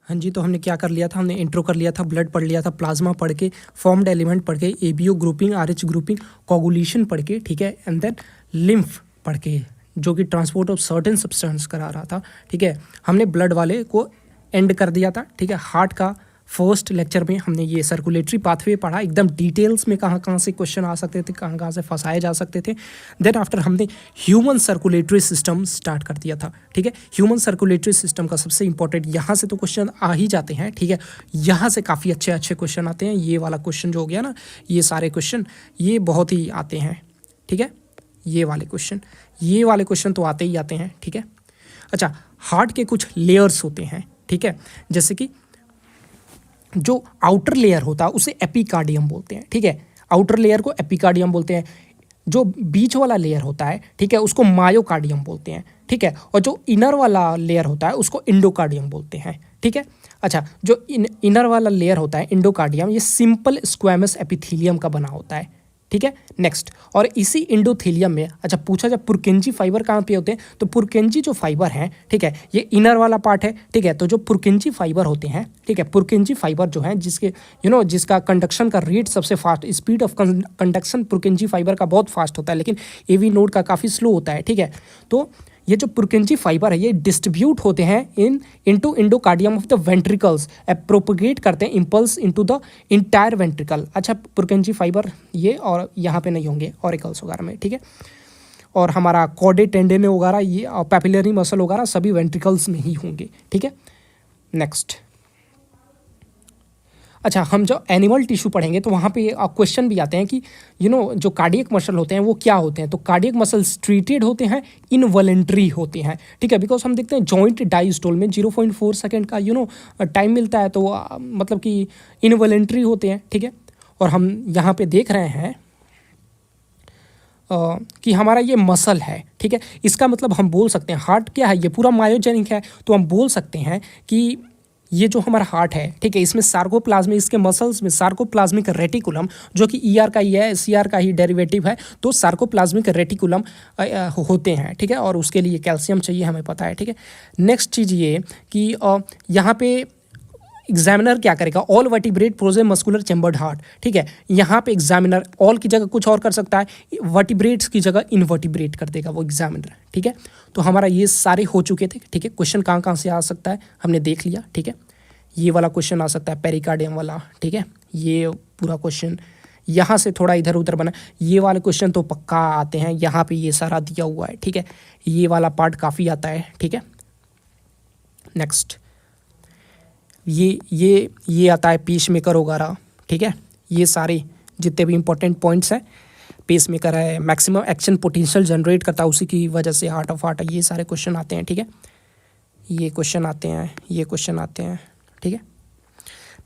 हाँ जी, तो हमने क्या कर लिया था, हमने इंट्रो कर लिया था, ब्लड पढ़ लिया था, प्लाज्मा पढ़ के, फॉर्म्ड एलिमेंट पढ़ के, ABO grouping, RH grouping, coagulation पढ़ के, ठीक है, एंड देन लिम्फ पढ़ के, जो कि ट्रांसपोर्ट ऑफ सर्टेन सब्सटेंस करा रहा था, ठीक है। हमने ब्लड वाले को एंड कर दिया था, ठीक है। हार्ट का फर्स्ट लेक्चर में हमने ये सर्कुलेटरी पाथवे पढ़ा, एकदम डिटेल्स में कहाँ कहाँ से क्वेश्चन आ सकते थे, कहाँ कहाँ से फंसाए जा सकते थे। देन आफ्टर हमने ह्यूमन सर्कुलेटरी सिस्टम स्टार्ट कर दिया था, ठीक है। ह्यूमन सर्कुलेटरी सिस्टम का सबसे इंपॉर्टेंट, यहाँ से तो क्वेश्चन आ ही जाते हैं, ठीक है। यहाँ से काफ़ी अच्छे अच्छे क्वेश्चन आते हैं। ये वाला क्वेश्चन जो हो गया ना, ये सारे क्वेश्चन ये बहुत ही आते हैं, ठीक है। ये वाले क्वेश्चन तो आते ही आते हैं, ठीक है। अच्छा, हार्ट के कुछ लेयर्स होते हैं, ठीक है। जैसे कि जो आउटर लेयर होता है उसे एपिकार्डियम बोलते हैं, ठीक है। आउटर लेयर को एपिकार्डियम बोलते हैं। जो बीच वाला लेयर होता है, ठीक है, उसको मायोकार्डियम बोलते हैं, ठीक है। और जो इनर वाला लेयर होता है उसको इंडोकार्डियम बोलते हैं, ठीक है। अच्छा, जो इनर वाला लेयर होता है इंडोकार्डियम, ये सिंपल स्क्वैमस एपिथेलियम का बना होता है, ठीक है। नेक्स्ट, और इसी इंडोथेलियम में, अच्छा पूछा जब पुरकेंजी फाइबर कहाँ पे होते हैं, तो पुरकेंजी जो फाइबर हैं, ठीक है, ये इनर वाला पार्ट है, ठीक है। तो जो पुरकेंजी फाइबर होते हैं, ठीक है, पुरकेंजी फाइबर जो है जिसके जिसका कंडक्शन का रेट सबसे fast, speed of conduction Purkinje fiber का बहुत फास्ट होता है, लेकिन एवी नोड का काफ़ी स्लो होता है, ठीक है। तो ये जो पुरकेंजी फाइबर है ये डिस्ट्रीब्यूट होते हैं into endocardium of the ventricles, propagate करते हैं impulse into the entire ventricle. अच्छा, पुरकेंजी फाइबर ये और यहाँ पे नहीं होंगे ऑरिकल्स वगैरह में, ठीक है। और हमारा कॉर्डेट टेंडन वगैरह ये और पैपिलरी मसल वगैरह सभी वेंट्रिकल्स में ही होंगे, ठीक है। नेक्स्ट, अच्छा, हम जो एनिमल टिश्यू पढ़ेंगे तो वहाँ पे क्वेश्चन भी आते हैं कि जो कार्डियक मसल होते हैं वो क्या होते हैं। तो कार्डियक मसल्स ट्रीटेड होते हैं, इनवॉलेंट्री होते हैं, ठीक है। बिकॉज हम देखते हैं जॉइंट डायस्टोल में 0.4 सेकेंड का टाइम मिलता है, तो मतलब कि इनवॉलेंट्री होते हैं, ठीक है। और हम यहाँ पे देख रहे हैं कि हमारा ये मसल है, ठीक है। इसका मतलब हम बोल सकते हैं हार्ट क्या है, ये पूरा मायोजेनिक है, तो हम बोल सकते हैं कि ये जो हमारा हार्ट है, ठीक है, इसमें सार्कोप्लाज्मिक, इसके मसल्स में सार्कोप्लाज्मिक रेटिकुलम, जो कि ईआर का ही है, सीआर का ही डेरिवेटिव है, तो सार्कोप्लाज्मिक रेटिकुलम होते हैं, ठीक है। और उसके लिए कैल्शियम चाहिए, हमें पता है, ठीक है। नेक्स्ट चीज़ ये कि यहाँ पे एग्जामिनर क्या करेगा, all vertebrate प्रोजे muscular chambered heart, ठीक है। यहाँ पे एग्जामिनर ऑल की जगह कुछ और कर सकता है, वर्टिब्रेट्स की जगह इनवर्टिब्रेट कर देगा वो एग्जामिनर, ठीक है। तो हमारा ये सारे हो चुके थे, ठीक है। क्वेश्चन कहाँ कहाँ से आ सकता है हमने देख लिया, ठीक है। ये वाला क्वेश्चन आ सकता है पेरिकार्डियम वाला, ठीक है। ये पूरा क्वेश्चन यहाँ से थोड़ा इधर उधर बना, ये वाले क्वेश्चन तो पक्का आते हैं, यहाँ पे ये सारा दिया हुआ है, ठीक है। ये वाला पार्ट काफ़ी आता है, ठीक है। नेक्स्ट, ये आता है पेस मेकर वगैरह, ठीक है। ये सारे जितने भी इंपॉर्टेंट पॉइंट्स हैं, पेस मेकर है, मैक्सिमम एक्शन पोटेंशियल जनरेट करता है, उसी की वजह से हार्ट ऑफ हार्ट, ये सारे क्वेश्चन आते हैं, ठीक है। ये क्वेश्चन आते हैं, ये क्वेश्चन आते हैं, ठीक है।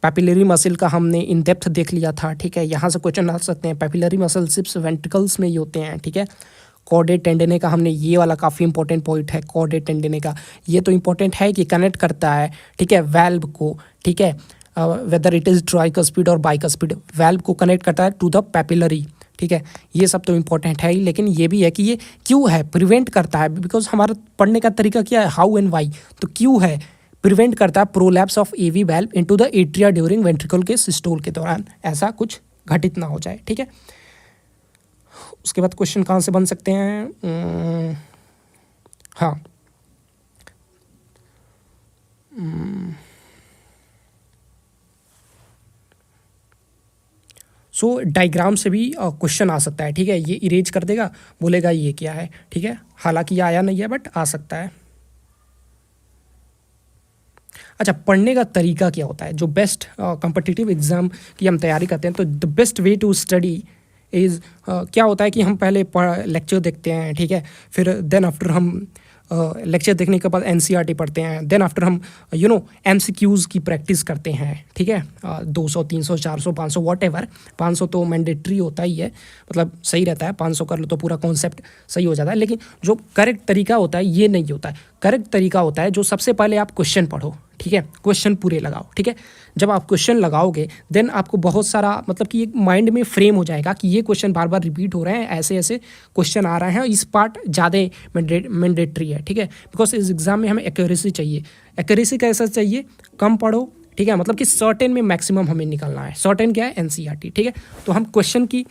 पैपिलरी मसल का हमने इन डेप्थ देख लिया था, ठीक है। यहाँ से क्वेश्चन आ सकते हैं, पैपिलरी मसल सिर्फ वेंट्रिकल्स में ही होते हैं, ठीक है। कॉर्डेट टेंडने का हमने, ये वाला काफ़ी इंपॉर्टेंट पॉइंट है, कॉर्डेट टेंडने का ये तो इंपॉर्टेंट है कि कनेक्ट करता है, ठीक है, वैल्व को, ठीक है, वेदर इट इज़ ट्राइकस्पिड और बाइकस्पिड, वैल्व को कनेक्ट करता है टू द पैपिलरी, ठीक है। ये सब तो इंपॉर्टेंट है ही, लेकिन ये भी है कि ये क्यों है, प्रिवेंट करता है, बिकॉज हमारा पढ़ने का तरीका क्या है, हाउ एंड वाई, तो क्यों है, प्रिवेंट करता है prolapse of AV valve into the atria during ventricle के सिस्टोल के दौरान, ऐसा कुछ घटित ना हो जाए, ठीक है। उसके बाद क्वेश्चन कहाँ से बन सकते हैं, हाँ, सो डायग्राम से भी क्वेश्चन आ सकता है, ठीक है। ये इरेज कर देगा, बोलेगा ये क्या है, ठीक है। हालांकि ये आया नहीं है बट आ सकता है। अच्छा, पढ़ने का तरीका क्या होता है, जो बेस्ट कॉम्पिटिटिव एग्जाम की हम तैयारी करते हैं, तो the best way to study is क्या होता है कि हम पहले लेक्चर देखते हैं, ठीक है। फिर देन आफ्टर हम लेक्चर देखने के बाद एनसीईआरटी पढ़ते हैं, देन आफ्टर हम एमसीक्यूज़ की प्रैक्टिस करते हैं, ठीक है। 200 300 400 500 वॉट एवर, 500 तो मैंडेटरी होता ही है, मतलब सही रहता है, 500 कर लो तो पूरा कॉन्सेप्ट सही हो जाता है। लेकिन जो करेक्ट तरीका होता है ये नहीं होता है। करेक्ट तरीका होता है जो सबसे पहले आप क्वेश्चन पढ़ो, ठीक है, क्वेश्चन पूरे लगाओ, ठीक है। जब आप क्वेश्चन लगाओगे देन आपको बहुत सारा मतलब कि एक माइंड में फ्रेम हो जाएगा कि ये क्वेश्चन बार बार रिपीट हो रहे हैं, ऐसे ऐसे क्वेश्चन आ रहे हैं, इस पार्ट ज़्यादा मैंडेटरी है, ठीक है, बिकॉज इस एग्जाम में हमें एक्यूरेसी चाहिए। एक्यूरेसी कैसा चाहिए, कम पढ़ो, ठीक है, मतलब कि सर्टेन में मैक्सिमम हमें निकलना है। सर्टेन क्या है, एनसीईआरटी, ठीक है। तो हम क्वेश्चन की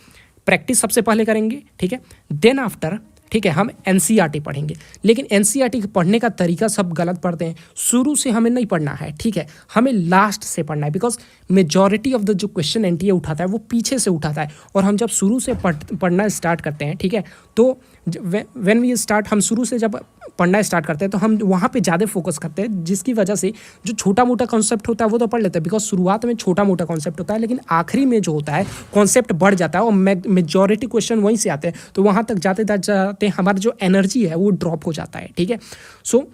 प्रैक्टिस सबसे पहले करेंगे, ठीक है, देन आफ्टर, ठीक है, हम एनसीईआरटी पढ़ेंगे। लेकिन एनसीईआरटी पढ़ने का तरीका सब गलत पढ़ते हैं। शुरू से हमें नहीं पढ़ना है, ठीक है, हमें लास्ट से पढ़ना है, बिकॉज मेजॉरिटी ऑफ द जो क्वेश्चन एनटीए उठाता है वो पीछे से उठाता है, और हम जब शुरू से पढ़ना स्टार्ट करते हैं, ठीक है, तो व्हेन वी स्टार्ट, हम शुरू से जब पढ़ना स्टार्ट करते हैं तो हम वहाँ पे ज़्यादा फोकस करते हैं, जिसकी वजह से जो छोटा मोटा कॉन्सेप्ट होता है वो तो पढ़ लेते हैं, बिकॉज शुरुआत में छोटा मोटा कॉन्सेप्ट होता है, लेकिन आखिरी में जो होता है कॉन्सेप्ट बढ़ जाता है और मेजॉरिटी क्वेश्चन वहीं से आते हैं, तो वहाँ तक जाते जाते हमारा जो एनर्जी है वो ड्रॉप हो जाता है, ठीक है। सो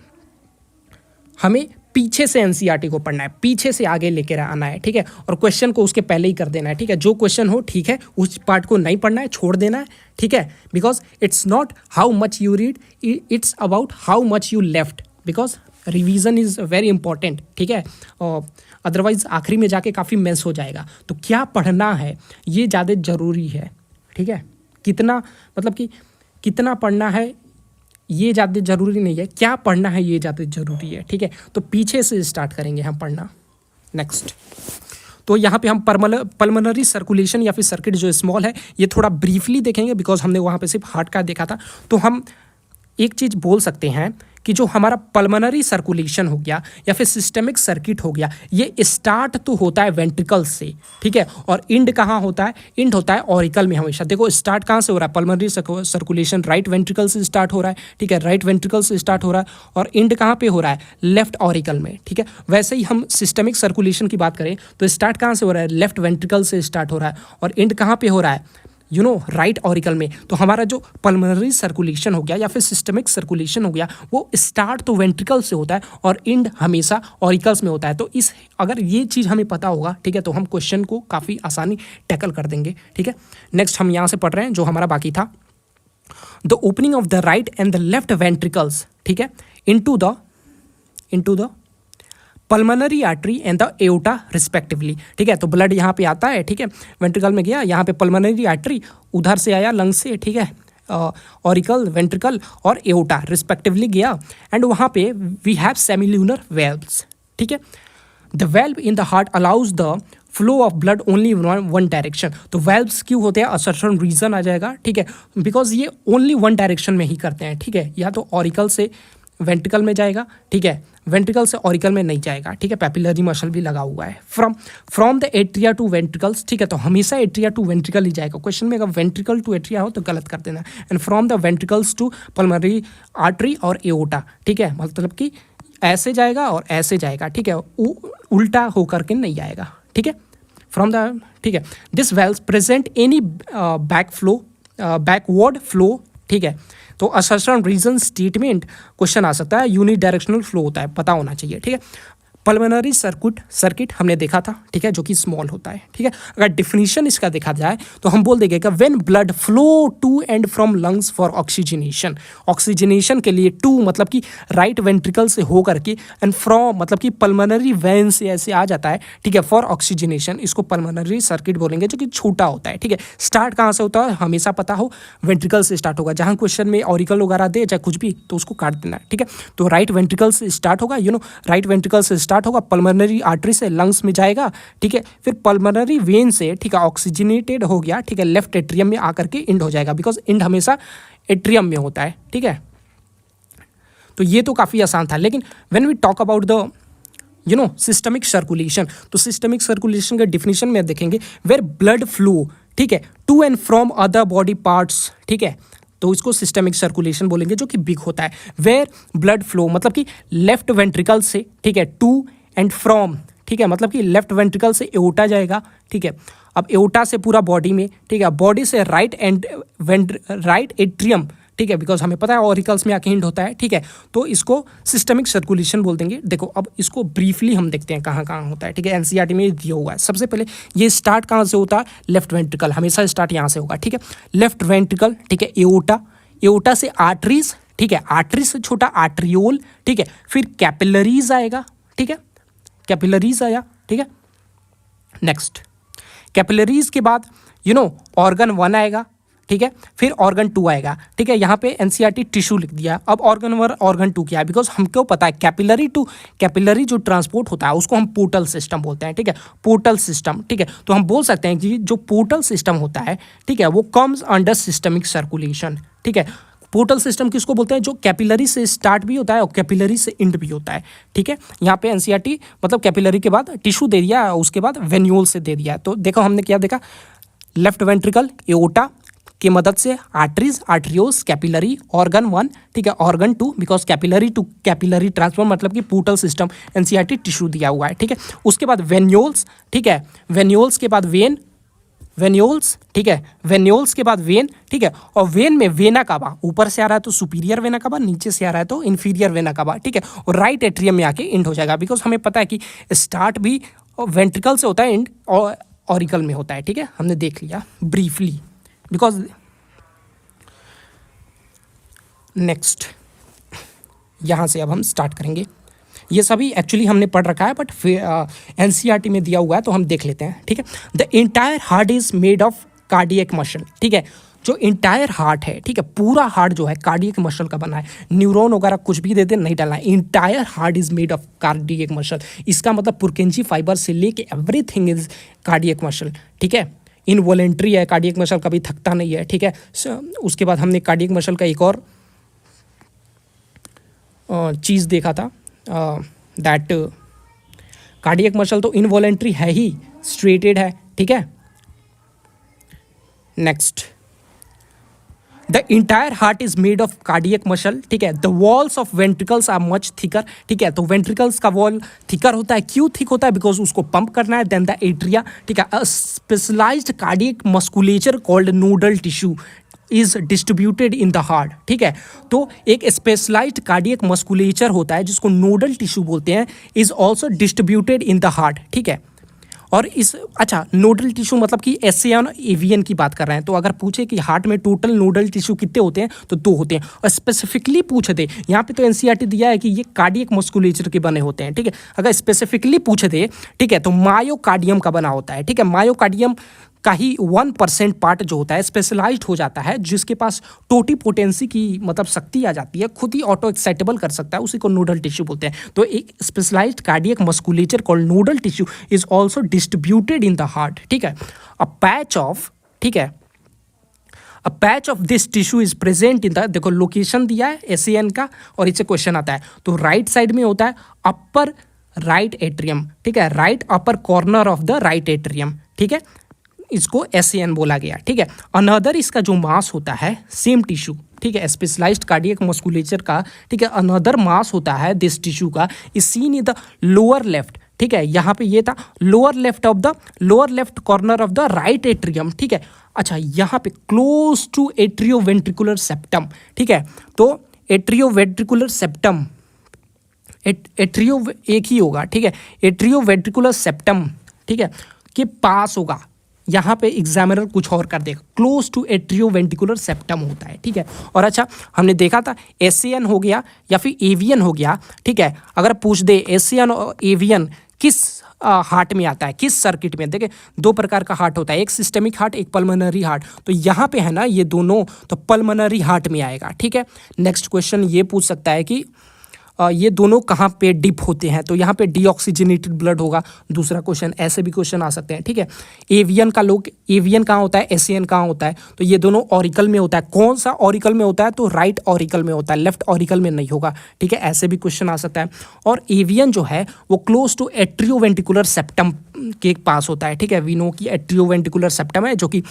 हमें पीछे से एनसीईआरटी को पढ़ना है, पीछे से आगे लेकर आना है, ठीक है, और क्वेश्चन को उसके पहले ही कर देना है, ठीक है। जो क्वेश्चन हो, ठीक है, उस पार्ट को नहीं पढ़ना है, छोड़ देना है, ठीक है, because it's not how much you read, it's about how much you left, because revision is very important, ठीक है, और अदरवाइज आखिरी में जाके काफ़ी मेस हो जाएगा। तो क्या पढ़ना है ये ज़्यादा ज़रूरी है, ठीक है, कितना मतलब कि कितना पढ़ना है ये ज़्यादा ज़रूरी नहीं है, क्या पढ़ना है ये ज़्यादा ज़रूरी है, ठीक है। तो पीछे से स्टार्ट करेंगे हम पढ़ना। नेक्स्ट, तो यहाँ पे हम पल्मोनरी सर्कुलेशन या फिर सर्किट जो स्मॉल है ये थोड़ा ब्रीफली देखेंगे, बिकॉज हमने वहाँ पे सिर्फ हार्ट का देखा था। तो हम एक चीज़ बोल सकते हैं कि जो हमारा पल्मोनरी सर्कुलेशन हो गया या फिर सिस्टमिक सर्किट हो गया, ये स्टार्ट तो होता है वेंट्रिकल से, ठीक है, और इंड कहाँ होता है, इंड होता है ऑरिकल में हमेशा। देखो स्टार्ट कहाँ से हो रहा है, पल्मोनरी सर्कुलेशन राइट वेंट्रिकल से स्टार्ट हो रहा है, ठीक है, राइट वेंट्रिकल से स्टार्ट हो रहा है, और इंड कहाँ पे हो रहा है, लेफ्ट ऑरिकल में, ठीक है। वैसे ही हम सिस्टमिक सर्कुलेशन की बात करें तो स्टार्ट कहाँ से हो रहा है, लेफ्ट वेंट्रिकल से स्टार्ट हो रहा है, और इंड कहाँ पे हो रहा है, राइट ऑरिकल में। तो हमारा जो पल्मोनरी सर्कुलेशन हो गया या फिर सिस्टमिक सर्कुलेशन हो गया वो स्टार्ट तो वेंट्रिकल से होता है और इंड हमेशा ऑरिकल्स में होता है। तो अगर ये चीज़ हमें पता होगा, ठीक है, तो हम क्वेश्चन को काफ़ी आसानी टैकल कर देंगे, ठीक है। नेक्स्ट हम यहाँ से पढ़ रहे हैं जो हमारा बाकी था, the opening of the right and the left ventricles, ठीक है, into the pulmonary artery and the aorta respectively, ठीक है। तो ब्लड यहाँ पे आता है, ठीक है, वेंट्रिकल में गया, यहाँ पे पल्मोनरी आर्टरी, उधर से आया लंग से, ठीक है, ऑरिकल, वेंट्रिकल और एओर्टा रिस्पेक्टिवली गया, एंड वहाँ पे वी हैव सेमिल्यूनर वेल्व्स, ठीक है। The valve in the heart allows the flow of blood only one direction. तो वेल्व्स क्यों होते हैं, अ सर्टेन रीजन आ जाएगा, ठीक है, बिकॉज ये ओनली वन डायरेक्शन में ही करते हैं, ठीक है, या तो ऑरिकल से वेंट्रिकल में जाएगा, ठीक है, वेंट्रिकल से ऑरिकल में नहीं जाएगा, ठीक है, पैपिलरी मसल भी लगा हुआ है। From the atria to ventricles, ठीक है, तो हमेशा एट्रिया टू वेंट्रिकल ही जाएगा। क्वेश्चन में अगर वेंट्रिकल टू एट्रिया हो तो गलत कर देना। And from the ventricles to pulmonary artery और एओर्टा, ठीक है, मतलब कि ऐसे जाएगा और ऐसे जाएगा, ठीक है, उल्टा होकर के नहीं जाएगा, ठीक है, फ्रॉम द, ठीक है। This valves present any backward flow, ठीक है, तो असर्शन रीजन स्टेटमेंट क्वेश्चन आ सकता है, यूनि डायरेक्शनल फ्लो होता है, पता होना चाहिए, ठीक है। पल्मोनरी सर्किट हमने देखा था, ठीक है, जो कि स्मॉल होता है, ठीक है। अगर डिफिनीशन इसका देखा जाए तो हम बोल देंगे कि when blood flow to and from lungs for oxygenation, oxygenation के लिए टू मतलब कि राइट वेंट्रिकल से हो करके, एंड फ्रॉम मतलब कि पल्मोनरी वेन से ऐसे आ जाता है, ठीक है, फॉर ऑक्सीजनेशन, इसको पल्मोनरी सर्किट बोलेंगे, जो कि छोटा होता है, ठीक है। स्टार्ट कहाँ से होता है हमेशा पता हो, वेंट्रिकल से स्टार्ट होगा, जहाँ क्वेश्चन में ऑरिकल वगैरह दे चाहे कुछ भी तो उसको काट देना है, ठीक है। तो राइट वेंट्रिकल से स्टार्ट होगा, राइट वेंट्रिकल से स्टार्ट होगा, पल्मोनरी आर्टरी से लंग्स में जाएगा, ठीक है, फिर पल्मोनरी वेन से, ठीक है, ऑक्सीजनेटेड हो गया, ठीक है, लेफ्ट एट्रियम में आकर के इंड हो जाएगा, बिकॉज इंड हमेशा एट्रियम में होता है, ठीक है। तो ये तो काफ़ी आसान था, लेकिन when we talk about the systemic circulation, तो सिस्टमिक सर्कुलेशन का डिफिनीशन में देखेंगे वेयर ब्लड फ्लो, ठीक है, to and from other body parts, ठीक है, तो इसको सिस्टमिक सर्कुलेशन बोलेंगे, जो कि बिग होता है। वेयर ब्लड फ्लो मतलब कि लेफ्ट वेंट्रिकल से, ठीक है, टू एंड फ्रॉम, ठीक है, मतलब कि लेफ्ट वेंट्रिकल से एओर्टा जाएगा, ठीक है, अब एओर्टा से पूरा बॉडी में, ठीक है, बॉडी से राइट एट्रियम, ठीक है, बिकॉज हमें पता है ऑरिकल्स में आके इंड होता है, ठीक है, तो इसको सिस्टमिक सर्कुलेशन बोल देंगे। देखो अब इसको ब्रीफली हम देखते हैं कहाँ कहाँ होता है, ठीक है, एनसीईआरटी में दिया हुआ है। सबसे पहले ये स्टार्ट कहाँ से होता है, लेफ्ट वेंट्रिकल, हमेशा स्टार्ट यहाँ से होगा, ठीक है, लेफ्ट वेंट्रिकल, ठीक है, एओर्टा से आर्टरीज, ठीक है, आर्टरी से छोटा आर्ट्रियोल, ठीक है, फिर कैपिलरीज आएगा, ठीक है, कैपिलरीज आया, ठीक है। नेक्स्ट कैपिलरीज के बाद ऑर्गन 1 आएगा, ठीक है, फिर ऑर्गन 2 आएगा, ठीक है। यहाँ पे एनसीईआरटी टिश्यू लिख दिया। अब ऑर्गन 1 ऑर्गन 2 क्या है, बिकॉज हमको पता है कैपिलरी टू कैपिलरी जो ट्रांसपोर्ट होता है उसको हम पोर्टल सिस्टम बोलते हैं, ठीक है, पोर्टल सिस्टम, ठीक है। तो हम बोल सकते हैं कि जो पोर्टल सिस्टम होता है, ठीक है, वो कम्स अंडर सिस्टमिक सर्कुलेशन, ठीक है। पोर्टल सिस्टम किसको बोलते हैं, जो कैपिलरी से स्टार्ट भी होता है और कैपिलरी से एंड भी होता है, ठीक है। यहाँ पे एनसीईआरटी मतलब कैपिलरी के बाद टिश्यू दे दिया, उसके बाद वेन्यूल से दे दिया। तो देखो हमने क्या देखा, लेफ्ट वेंट्रिकल एओर्टा की मदद से आर्टरीज, आर्ट्रियोस, कैपिलरी, ऑर्गन 1, ठीक है, organ 2, because capillary to capillary transfer मतलब कि पोर्टल सिस्टम एनसीईआरटी टिश्यू दिया हुआ है, ठीक है। उसके बाद वेन्यूल्स, ठीक है, वेन्यूल्स के बाद वेन, वेन्यूल्स, ठीक है, वेन्यूल्स के बाद वेन, ठीक है, और वेन में वेना कावा, ऊपर से आ रहा है तो सुपीरियर वेना कावा, नीचे से आ रहा है तो इन्फीरियर वेना कावा, ठीक है, और राइट एट्रियम में आके एंड हो जाएगा, बिकॉज हमें पता है कि स्टार्ट भी वेंट्रिकल से होता है, एंड और ऑरिकल में होता है, ठीक है, हमने देख लिया ब्रीफली। बिकॉज नेक्स्ट यहाँ से अब हम स्टार्ट करेंगे, ये सभी एक्चुअली हमने पढ़ रखा है बट एनसीईआरटी में दिया हुआ है तो हम देख लेते हैं, ठीक है। The entire heart is made of cardiac muscle, ठीक है, जो इंटायर हार्ट है, ठीक है, पूरा हार्ट जो है कार्डियक मसल का बना है, न्यूरॉन वगैरह कुछ भी दे दे नहीं डालना है, entire heart is made of cardiac muscle. इसका मतलब पुरकेंजी फाइबर से लेके एवरीथिंग इज कार्डियक मसल, ठीक है, इनवॉलेंट्री है, कार्डियक मसल कभी थकता नहीं है, ठीक है। उसके बाद हमने कार्डियक मसल का एक और चीज़ देखा था, दैट कार्डियक मसल तो इनवॉलेंट्री है ही, स्ट्रेटेड है, ठीक है। Next the entire heart is made of cardiac muscle, ठीक है। The walls of ventricles are much thicker, ठीक है, तो वेंट्रिकल्स का वॉल थिकर होता है, क्यों थिक होता है, बिकॉज उसको पंप करना है। देन द एट्रिया, ठीक है, a specialized cardiac musculature called nodal tissue is distributed in the heart, ठीक है। तो एक स्पेशलाइज्ड कार्डियक मस्कुलेचर होता है जिसको नोडल टिश्यू बोलते हैं, is also distributed in the heart, ठीक है। और इस अच्छा नोडल टिश्यू मतलब कि एसएन एवीएन की बात कर रहे हैं, तो अगर पूछे कि हार्ट में टोटल नोडल टिश्यू कितने होते हैं तो 2 होते हैं, और स्पेसिफिकली पूछ दे, यहाँ पे तो एनसीईआरटी दिया है कि ये कार्डियक मस्कुलेचर के बने होते हैं, ठीक है। अगर स्पेसिफिकली पूछ दे, ठीक है, तो मायोकार्डियम का बना होता है, ठीक है। मायोकार्डियम का ही 1% पार्ट जो होता है स्पेशलाइज्ड हो जाता है, जिसके पास टोटीपोटेंसी की मतलब शक्ति आ जाती है, खुद ही ऑटो एक्साइटेबल कर सकता है, उसी को नोडल टिश्यू बोलते हैं। तो एक specialised cardiac musculature called nodal tissue is also distributed in the heart, ठीक है। अ पैच ऑफ, ठीक है, a patch of this tissue is present in the, देखो लोकेशन दिया है एसएन का और इससे क्वेश्चन आता है, तो राइट साइड में होता है अपर राइट एट्रियम, ठीक है, right upper corner of the right atrium, ठीक है, इसको एसएन बोला गया, ठीक है। अनदर इसका जो मास होता है सेम टिश्यू, ठीक है, स्पेशलाइज्ड कार्डियक मस्कुलेचर का, ठीक है, अनदर मास होता है दिस टिश्यू का is seen in the lower left, ठीक है, यहाँ पे ये था lower left corner of the right atrium, ठीक है। अच्छा यहाँ पे क्लोज टू एट्रियोवेंट्रिकुलर सेप्टम, ठीक है, तो एट्रियोवेंट्रिकुलर सेप्टम, एट्रियो एक ही होगा, ठीक है, एट्रियोवेंट्रिकुलर सेप्टम, ठीक है, के पास होगा। यहाँ पे एग्जामिनर कुछ और कर देगा, क्लोज टू एट्रियोवेंट्रिकुलर सेप्टम होता है, ठीक है। और अच्छा हमने देखा था एसएन हो गया या फिर एवीएन हो गया, ठीक है। अगर पूछ दे एसएन और एवीएन किस हार्ट में आता है, किस सर्किट में, देखिए 2 प्रकार का हार्ट होता है, एक सिस्टेमिक हार्ट, एक पल्मोनरी हार्ट, तो यहाँ पे है ना ये दोनों तो पल्मोनरी हार्ट में आएगा, ठीक है। नेक्स्ट क्वेश्चन ये पूछ सकता है कि ये दोनों कहाँ पे डिप होते हैं, तो यहाँ पे डीऑक्सीजनेटेड ब्लड होगा। दूसरा क्वेश्चन ऐसे भी क्वेश्चन आ सकते हैं, ठीक है। एवियन का लोग, एवियन कहाँ होता है, एसएन कहाँ होता है, तो ये दोनों ऑरिकल में होता है। कौन सा ऑरिकल में होता है, तो राइट ऑरिकल में होता है, लेफ्ट ऑरिकल में नहीं होगा, ठीक है। ऐसे भी क्वेश्चन आ सकता है। और एवियन जो है वो क्लोज टू एट्रियोवेंट्रिकुलर सेप्टम के पास होता है, ठीक है। वी नो कि एट्रियोवेंट्रिकुलर सेप्टम है जो कि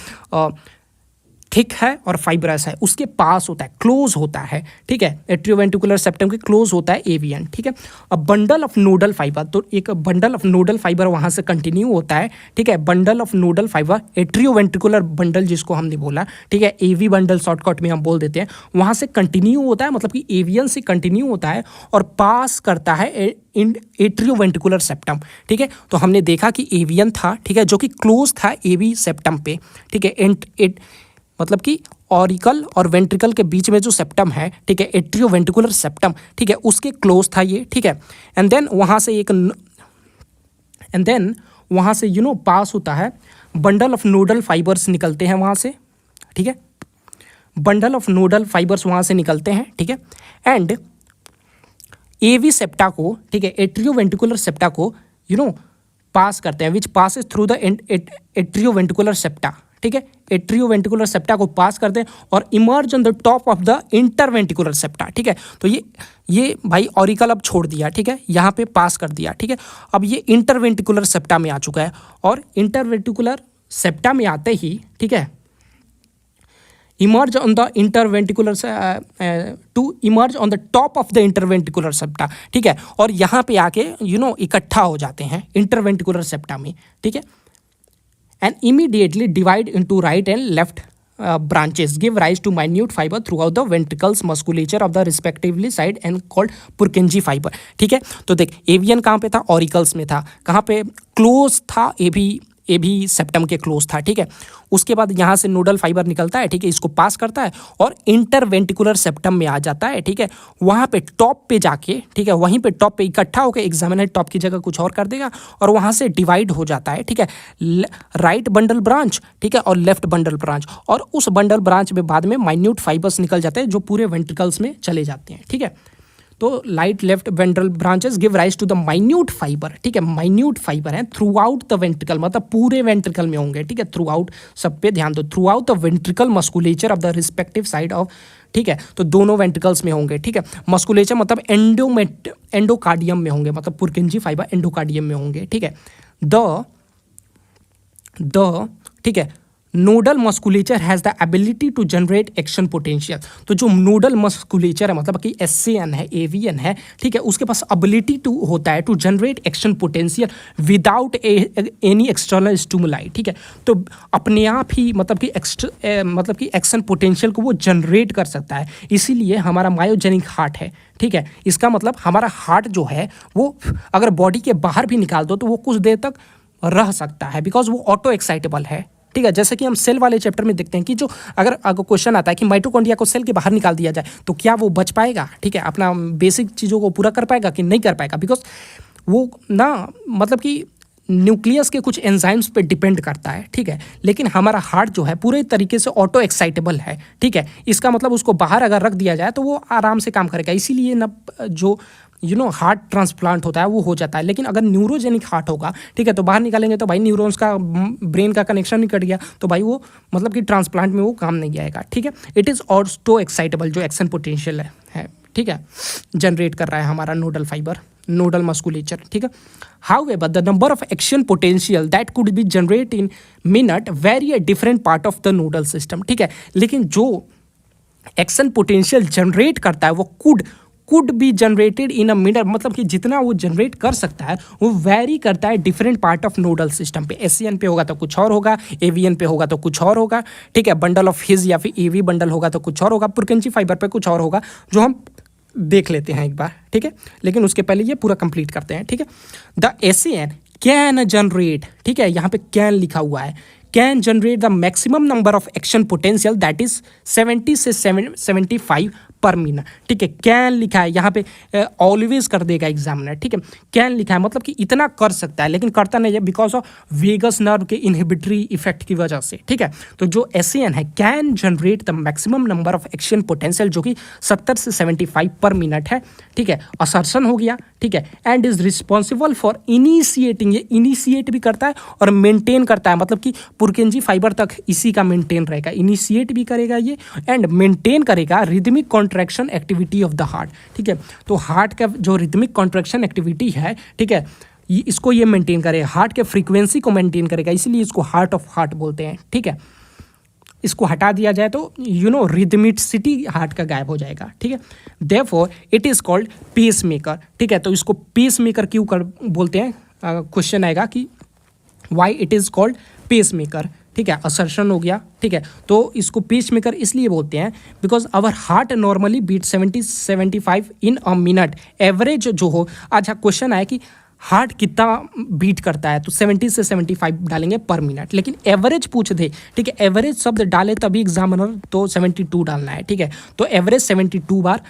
थिक है और फाइब्रस है, उसके पास होता है, क्लोज होता है, ठीक है। एट्रियोवेंट्रिकुलर सेप्टम के क्लोज होता है एवियन, ठीक है। अब बंडल ऑफ नोडल फाइबर, तो एक बंडल ऑफ नोडल फाइबर वहाँ से कंटिन्यू होता है, ठीक है। Bundle of nodal fibre, atrioventricular bundle जिसको हमने बोला, ठीक है, एवी बंडल शॉर्टकट में हम बोल देते हैं, वहाँ से कंटिन्यू होता है, मतलब कि एवियन से कंटिन्यू होता है और पास करता है एट्रियोवेंट्रिकुलर सेप्टम, ठीक है। तो हमने देखा कि एवियन था, ठीक है, जो कि क्लोज था एवी सेप्टम पे, ठीक है। मतलब कि ऑरिकल और वेंट्रिकल के बीच में जो सेप्टम है, ठीक है, एट्रियोवेंट्रिकुलर सेप्टम, ठीक है, उसके क्लोज था ये, ठीक है। एंड देन वहाँ से पास होता है, बंडल ऑफ नोडल फाइबर्स निकलते हैं वहाँ से, ठीक है, बंडल ऑफ नोडल फाइबर्स वहाँ से निकलते हैं, ठीक है। एंड एवी सेप्टा को, ठीक है, एट्रियोवेंट्रिकुलर सेप्टा को पास करते हैं, विच passes through the atrioventricular septa, ठीक है, एट्रियोवेंट्रिकुलर सेप्टा को पास करते हैं और emerge on the top of the interventricular septa, ठीक है। तो ये भाई ऑरिकल अब छोड़ दिया, ठीक है, यहाँ पे पास कर दिया, ठीक है। अब ये इंटरवेंट्रिकुलर सेप्टा में आ चुका है और इंटरवेंट्रिकुलर सेप्टा में आते ही, ठीक है, emerge on the interventricular to emerge on the top of the interventricular septa, ठीक है, और यहाँ पे आके इकट्ठा हो जाते हैं इंटरवेंट्रिकुलर सेप्टा में, ठीक है। And immediately divide into right and left branches give rise to minute fiber throughout the ventricles musculature of the respectively side and called Purkinje fiber, ठीक है। तो देख एवियन कहाँ पे था, ऑरिकल्स में था, कहाँ पे क्लोज था, ए भी सेप्टम के क्लोज था, ठीक है। उसके बाद यहाँ से नोडल फाइबर निकलता है, ठीक है, इसको पास करता है और इंटरवेंट्रिकुलर सेप्टम में आ जाता है, ठीक है। वहाँ पे टॉप पे जाके, ठीक है, वहीं पे टॉप पे इकट्ठा होकर एग्जामिनर टॉप की जगह कुछ और कर देगा और वहाँ से डिवाइड हो जाता है, ठीक है, राइट बंडल ब्रांच, ठीक है, और लेफ्ट बंडल ब्रांच, और उस बंडल ब्रांच में बाद में माइन्यूट फाइबर्स निकल जाते हैं जो पूरे वेंट्रिकल्स में चले जाते हैं, ठीक है। तो light left ventral branches give rise to the minute fibre, ठीक है, माइन्यूट फाइबर है थ्रू आउट द वेंट्रिकल, मतलब पूरे वेंट्रिकल में होंगे, ठीक है, थ्रू आउट, सब पे ध्यान दो, through out the ventricle musculature of the respective side of, ठीक है, तो दोनों वेंट्रिकल्स में होंगे, ठीक है। मस्कुलेचर मतलब एंडोकार्डियम में होंगे, मतलब पुरकिंजी फाइबर एंडोकार्डियम में होंगे, ठीक है। ठीक है, nodal musculature has the ability to generate action potential, तो जो नोडल मस्कुलेचर है मतलब कि एससीएन है, एवीएन है, ठीक है, उसके पास एबिलिटी टू होता है to generate action potential without any external stimuli, ठीक है। तो अपने आप ही मतलब कि एक्शन पोटेंशियल को वो जनरेट कर सकता है, इसीलिए हमारा मायोजेनिक हार्ट है, ठीक है। इसका मतलब हमारा हार्ट जो है वो अगर बॉडी के बाहर भी निकाल दो तो वो कुछ देर तक रह सकता है, बिकॉज वो ऑटो एक्साइटेबल है, ठीक है। जैसे कि हम सेल वाले चैप्टर में देखते हैं कि जो अगर क्वेश्चन आता है कि माइटोकॉन्ड्रिया को सेल के बाहर निकाल दिया जाए तो क्या वो बच पाएगा, ठीक है, अपना बेसिक चीज़ों को पूरा कर पाएगा कि नहीं कर पाएगा, बिकॉज वो ना मतलब कि न्यूक्लियस के कुछ एंजाइम्स पे डिपेंड करता है, ठीक है। लेकिन हमारा हार्ट जो है पूरे तरीके से ऑटो एक्साइटेबल है, ठीक है। इसका मतलब उसको बाहर अगर रख दिया जाए तो वो आराम से काम करेगा, इसीलिए ना जो हार्ट ट्रांसप्लांट होता है वो हो जाता है। लेकिन अगर न्यूरोजेनिक हार्ट होगा, ठीक है, तो बाहर निकालेंगे तो भाई न्यूरॉन्स का ब्रेन का कनेक्शन नहीं कट गया तो भाई वो मतलब कि ट्रांसप्लांट में वो काम नहीं आएगा, ठीक है। इट इज़ ऑटो एक्साइटेबल, जो एक्शन पोटेंशियल है, ठीक है, जनरेट कर रहा है हमारा नोडल फाइबर, नोडल मस्कुलेचर, ठीक है। However, the number of action potential that could be generated in minute vary at different part of the nodal system, ठीक है। लेकिन जो एक्शन पोटेंशियल जनरेट करता है वो could be generated in a minute, मतलब कि जितना वो जनरेट कर सकता है वो वैरी करता है different part of nodal system पे। एससीएन पे होगा तो कुछ और होगा, एवीएन पे होगा तो कुछ और होगा, ठीक है, बंडल ऑफ हिज या फिर एवी बंडल होगा तो कुछ और होगा, पुरकिंजी फाइबर पे कुछ और होगा, जो हम देख लेते हैं एक बार, ठीक है। लेकिन उसके पहले ये पूरा कंप्लीट करते हैं, ठीक है। द एससीएन कैन जनरेट, ठीक है, यहाँ पे कैन लिखा हुआ है, can generate the maximum number of action potential that is 70 से 75 पर मिनट, ठीक है। कैन लिखा है यहाँ पे, ऑलवेज कर देगा एग्जामिनर, ठीक है। कैन लिखा है मतलब कि इतना कर सकता है, लेकिन करता नहीं है बिकॉज ऑफ वेगस नर्व के इनहिबिटरी इफेक्ट की वजह से, ठीक है। तो जो एससीएन है can generate the maximum number of action potential, जो कि 70 से 75 पर मिनट है, ठीक है। असर्शन हो गया, ठीक है, and is responsible for initiating, ये इनिशिएट भी करता है और मेंटेन करता है, मतलब कि पुरकिंजी फाइबर तक इसी का मेंटेन रहेगा, इनिशिएट भी करेगा ये एंड मेंटेन करेगा rhythmic contraction activity of the heart, ठीक है। तो हार्ट का जो रिदमिक कॉन्ट्रैक्शन एक्टिविटी है, ठीक है, इसको ये मेंटेन करेगा, हार्ट के फ्रीक्वेंसी को मेंटेन करेगा, इसलिए इसको हार्ट ऑफ हार्ट बोलते हैं, ठीक है। इसको हटा दिया जाए तो रिदमिसिटी हार्ट का गायब हो जाएगा, ठीक है। Therefore it is called pacemaker, ठीक है। तो इसको पेस मेकर क्यों बोलते हैं, क्वेश्चन आएगा कि why it is called pacemaker, ठीक है। असर्शन हो गया, ठीक है। तो इसको पेस मेकर इसलिए बोलते हैं because our heart normally beat 70-75 in a minute, average जो हो। अच्छा क्वेश्चन आया कि हार्ट कितना बीट करता है, तो 70 से 75 डालेंगे पर मिनट। लेकिन एवरेज पूछ दे, ठीक है, एवरेज शब्द डाले तभी एग्जामिनर, तो 72 डालना है, ठीक है। तो एवरेज 72 बार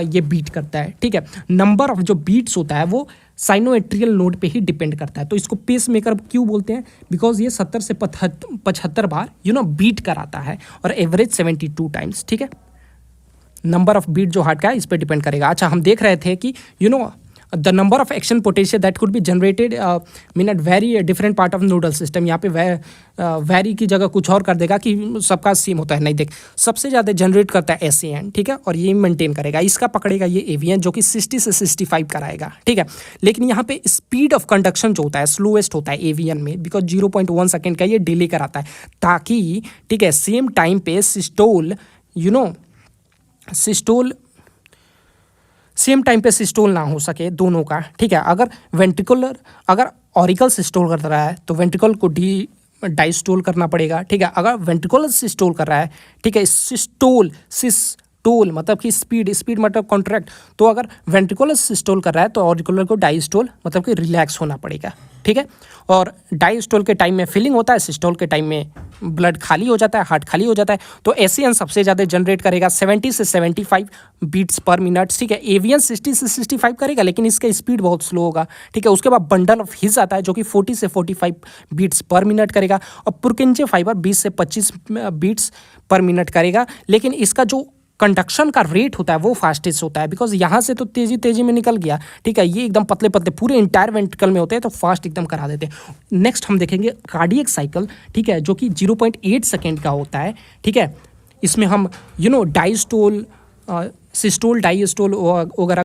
ये बीट करता है, ठीक है। नंबर ऑफ जो बीट्स होता है वो साइनोएट्रियल नोड पे ही डिपेंड करता है। तो इसको पेस मेकर क्यों बोलते हैं, बिकॉज ये 70 से 75 बार बीट कराता है, और एवरेज 72 टाइम्स, ठीक है। नंबर ऑफ बीट जो हार्ट का है इस पर डिपेंड करेगा। अच्छा, हम देख रहे थे कि the number of action potential that could be generated mean at very different part of nodal system. यहाँ पे वेरी की जगह कुछ और कर देगा कि सबका सेम होता है, नहीं, देख, सबसे ज़्यादा जनरेट करता है एसएएन, ठीक है, और ये मेंटेन करेगा, इसका पकड़ेगा ये एवीएन जो कि 60 से 65 कराएगा, ठीक है। लेकिन यहाँ पे स्पीड ऑफ कंडक्शन जो होता है स्लोएस्ट होता है एवीएन में, बिकॉज 0.1 सेकेंड का ये डिले कराता है, ताकि, ठीक है, सेम टाइम पे सिस्टोल सेम टाइम पे सिस्टोल ना हो सके दोनों का, ठीक है। अगर ऑरिकल सिस्टोल कर रहा है तो वेंट्रिकल को डाइस्टोल करना पड़ेगा, ठीक है। अगर वेंट्रिकुलर सिस्टोल कर रहा है, ठीक है, सिस्टोल मतलब कि स्पीड मतलब कॉन्ट्रैक्ट, तो अगर वेंट्रिकुलर सिस्टोल कर रहा है तो ऑरिकुलर को डाइस्टोल मतलब कि रिलैक्स होना पड़ेगा, ठीक है। और डाइस्टोल के टाइम में फिलिंग होता है, सिस्टोल के टाइम में ब्लड खाली हो जाता है, हार्ट खाली हो जाता है। तो एसएएन सबसे ज़्यादा जनरेट करेगा 70 से 75 बीट्स पर मिनट, ठीक है। एवीएन 60 से 65 करेगा, लेकिन इसका स्पीड बहुत स्लो होगा, ठीक है। उसके बाद बंडल ऑफ हिज आता है जो कि 40 से 45 बीट्स पर मिनट करेगा, और पुरकिंजे फाइबर 20 से 25 बीट्स पर मिनट करेगा। लेकिन इसका जो कंडक्शन का रेट होता है वो फास्टेस्ट होता है, बिकॉज यहाँ से तो तेजी में निकल गया, ठीक है। ये एकदम पतले पूरे इंटायर वेंट्रिकल में होते हैं, तो फास्ट एकदम करा देते हैं। नेक्स्ट हम देखेंगे कार्डियक साइकिल, ठीक है, जो कि 0.8 सेकेंड का होता है, ठीक है। इसमें हम डाइस्टोल, सिस्टोल, डाइस्टोल वगैरह